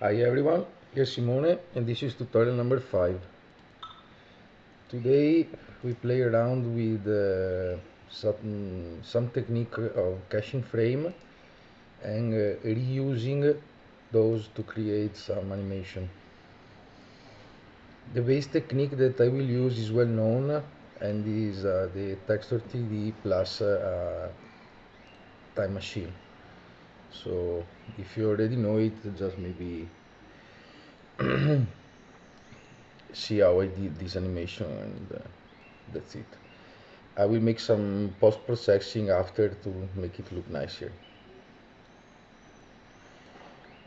Hi everyone, here's Simone and this is tutorial number 5. Today we play around with some technique of caching frame and reusing those to create some animation. The base technique that I will use is well known and is the texture 3D plus time machine. So if you already know it, just maybe see how I did this animation and that's it. I will make some post-processing after to make it look nicer.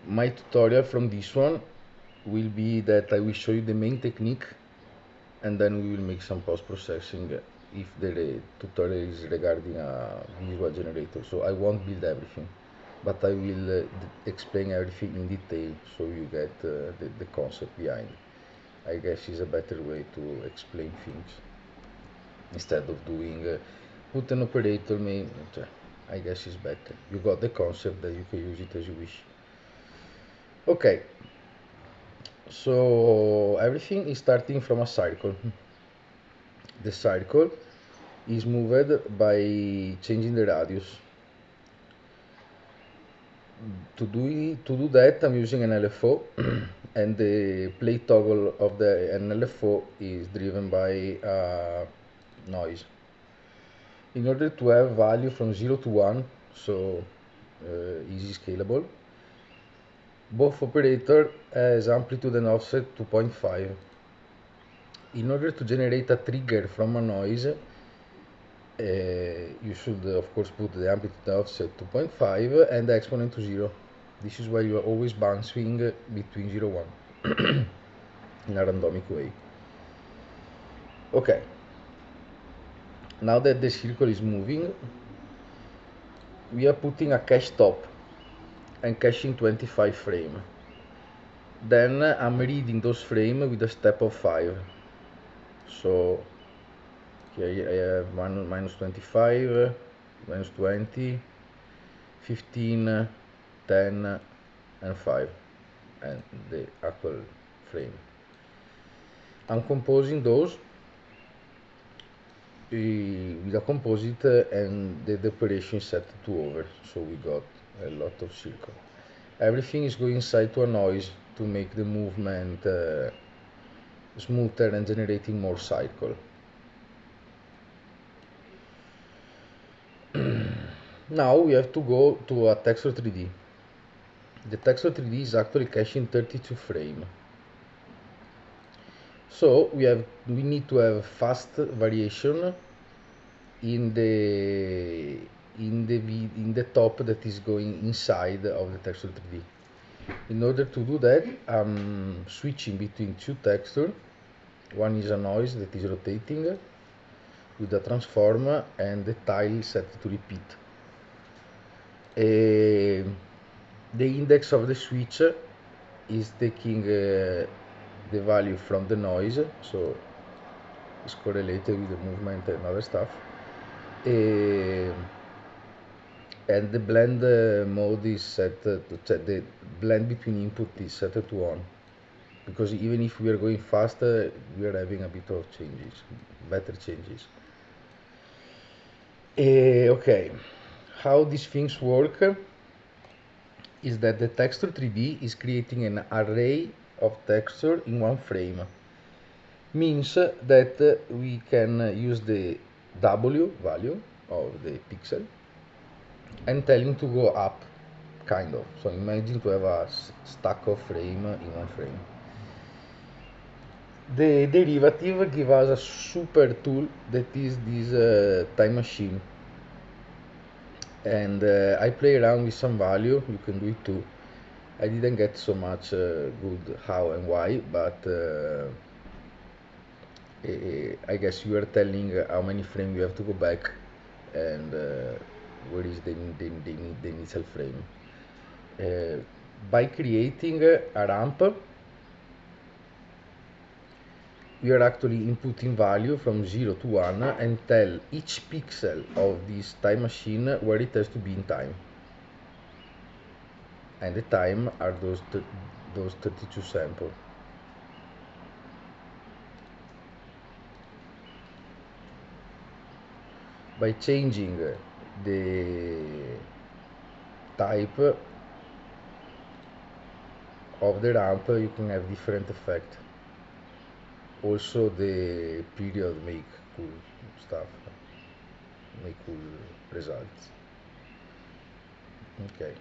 My tutorial from this one will be that I will show you the main technique and then we will make some post-processing if the tutorial is regarding a visual generator. So I won't build everything, but I will explain everything in detail so you get the concept behind. I guess is a better way to explain things instead of doing put an operator main. I guess is better. You got the concept that you can use it as you wish. Okay, so everything is starting from a circle. The circle is moved by changing the radius. To do that, I'm using an LFO, and the play toggle of the LFO is driven by noise. In order to have value from 0 to 1, so easy scalable, both operator has amplitude and offset 2.5. In order to generate a trigger from a noise, you should of course put the amplitude and offset 2.5 and the exponent to 0. This is why you are always bouncing between 0 and 1 in a randomic way. Okay, now that the circle is moving, we are putting a cache top and caching 25 frame. Then I'm reading those frames with a step of 5. So here I have minus 25, minus 20, 15, 10, and 5, and the actual frame. I'm composing those with a composite and the operation is set to over, so we got a lot of circle. Everything is going inside to a noise to make the movement smoother and generating more cycle. Now we have to go to a texture 3D. The texture 3D is actually caching 32 frame. So we need to have fast variation in the top that is going inside of the texture 3D. In order to do that, I'm switching between two textures. One is a noise that is rotating with a transform and the tile set to repeat. The index of the switch is taking the value from the noise, so it's correlated with the movement and other stuff. And the blend mode is set to the blend between input is set to on, because even if we are going faster, we are having a bit of changes, better changes. Okay, how these things work is that the texture 3D is creating an array of texture in one frame. Means that we can use the W value of the pixel and telling to go up, kind of. So imagine to have a stack of frame in one frame. The derivative gives us a super tool that is this time machine. And I play around with some value, you can do it too. I didn't get so much good how and why, but I guess you are telling how many frames you have to go back and where is the initial frame. By creating a ramp, we are actually inputting value from 0 to 1 and tell each pixel of this time machine where it has to be in time. And the time are those 32 samples. By changing the type of the ramp, you can have different effect. Also the period make cool stuff, make cool results. Okay.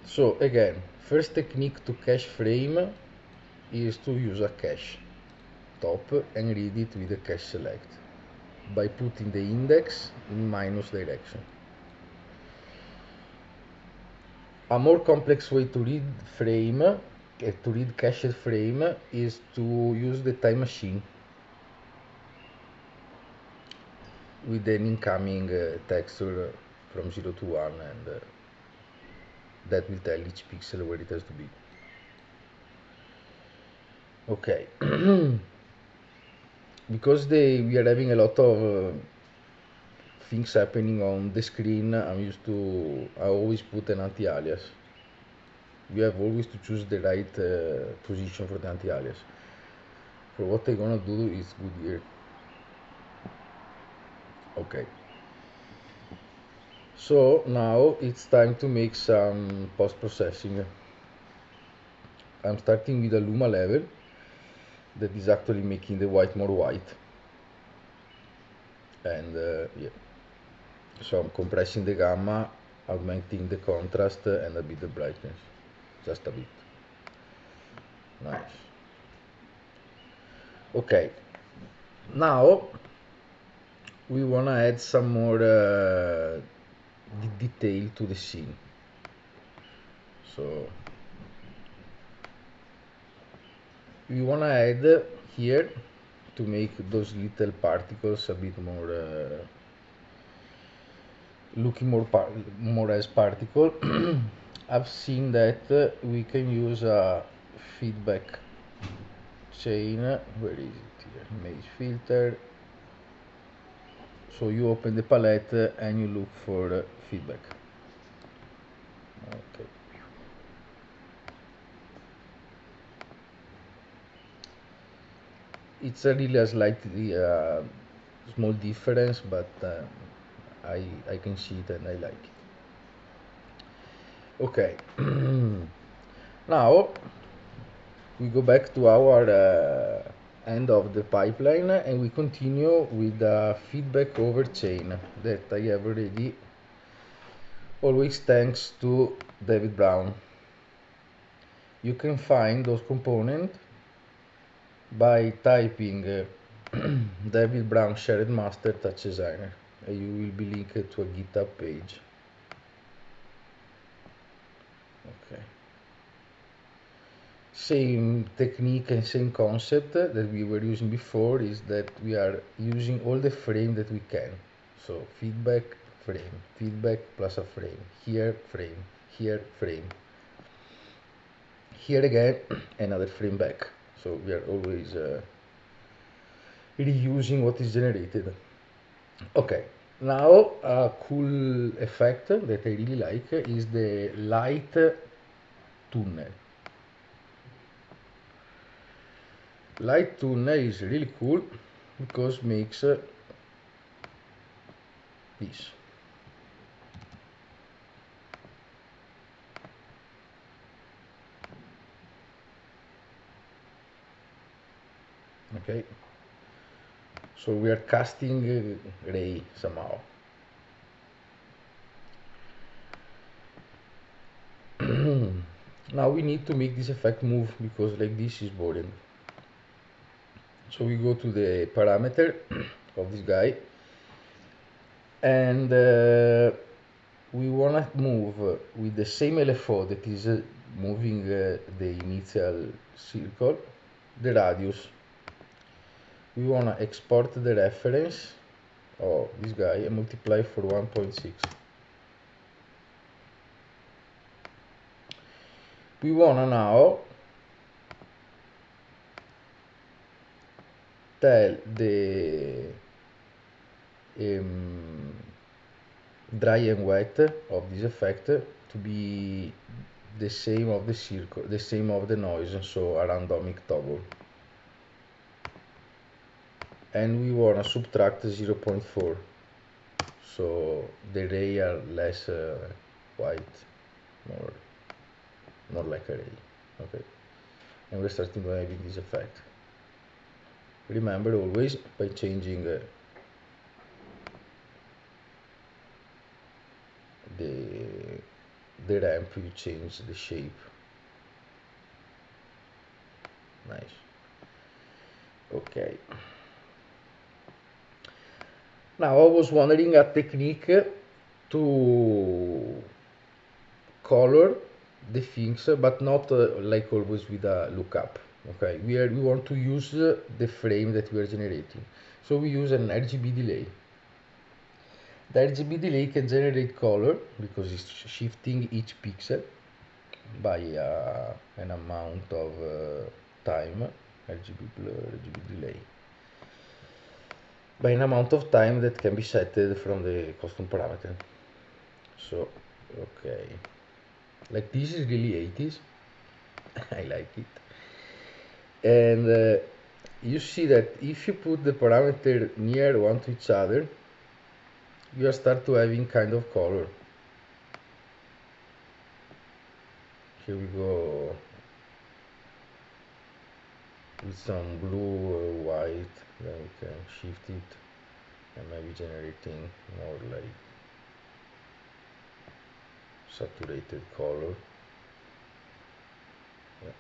So again, first technique to cache frame is to use a cache top and read it with a cache select by putting the index in minus direction. A more complex way to read frame, to read cached frame, is to use the time machine with an incoming texture from 0 to 1, and that will tell each pixel where it has to be. Okay. Because we are having a lot of things happening on the screen, I always put an anti-alias. You have always to choose the right position for the anti-alias. For what I'm gonna do is good here. Okay. So now it's time to make some post-processing. I'm starting with a Luma level that is actually making the white more white. And yeah. So I'm compressing the gamma, augmenting the contrast and a bit the brightness. Just a bit. Nice. Okay. Now we wanna add some more detail to the scene. So we wanna add here to make those little particles a bit more looking more as particle. I've seen that we can use a feedback chain. Where is it here? Image filter. So you open the palette and you look for feedback. Okay. It's really a slightly small difference, but I can see it and I like it. Okay. Now we go back to our end of the pipeline and we continue with the feedback over chain that I have already, always thanks to David Brown. You can find those components by typing David Brown Shared Master Touch Designer, and you will be linked to a GitHub page. Okay. Same technique and same concept that we were using before is that we are using all the frame that we can. So feedback, frame, feedback plus a frame, here frame, here frame, here again another frame back. So we are always reusing what is generated. Okay, now a cool effect that I really like is the light tunnel. Light tunnel is really cool because makes this. Okay, so we are casting ray somehow. Now we need to make this effect move because like this is boring. So we go to the parameter of this guy and we want to move with the same LFO that is moving the initial circle, the radius. We want to export the reference of this guy and multiply for 1.6. We want to now tell the dry and wet of this effect to be the same of the circle, the same of the noise, so a randomic toggle. And we want to subtract 0.4, so the ray are less white, more like a ray. Okay, and we're starting to having this effect. Remember, always by changing the ramp, you change the shape. Nice. Okay. Now I was wondering a technique to color the things, but not like always with a lookup. Okay, we want to use the frame that we are generating, so we use an RGB delay. The RGB delay can generate color because it's shifting each pixel by an amount of time, RGB blur, RGB delay, by an amount of time that can be set from the custom parameter. So, okay, like this is really 80s. I like it. And you see that if you put the parameter near one to each other, you start to having kind of color. Here we go with some blue or white, then we can shift it and maybe generating more like saturated color. Yeah.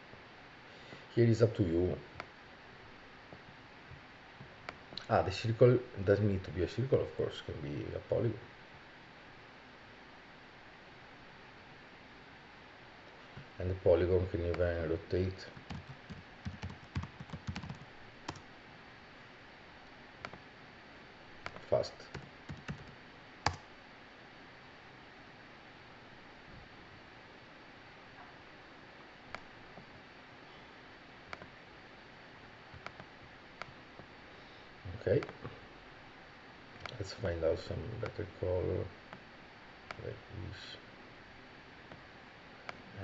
Here is up to you. The circle doesn't need to be a circle, of course, can be a polygon. And the polygon can even rotate. Fast. Okay, let's find out some better color like this,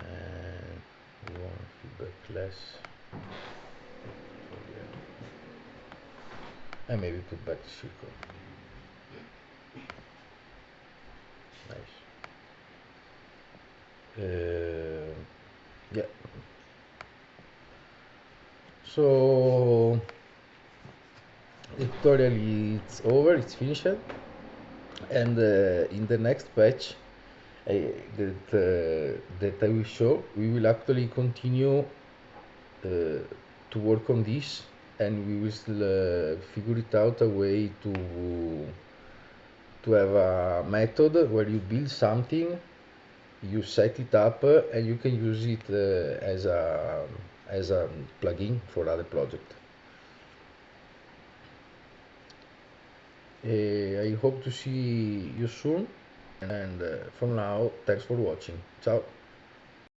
and we want feedback less, so yeah. And maybe put back the circle. Nice. Yeah, so the tutorial is over, it's finished, and in the next patch that I will show, we will actually continue to work on this, and we will figure it out a way to have a method where you build something, you set it up, and you can use it as a plugin for other project. I hope to see you soon, and for now, thanks for watching. Ciao.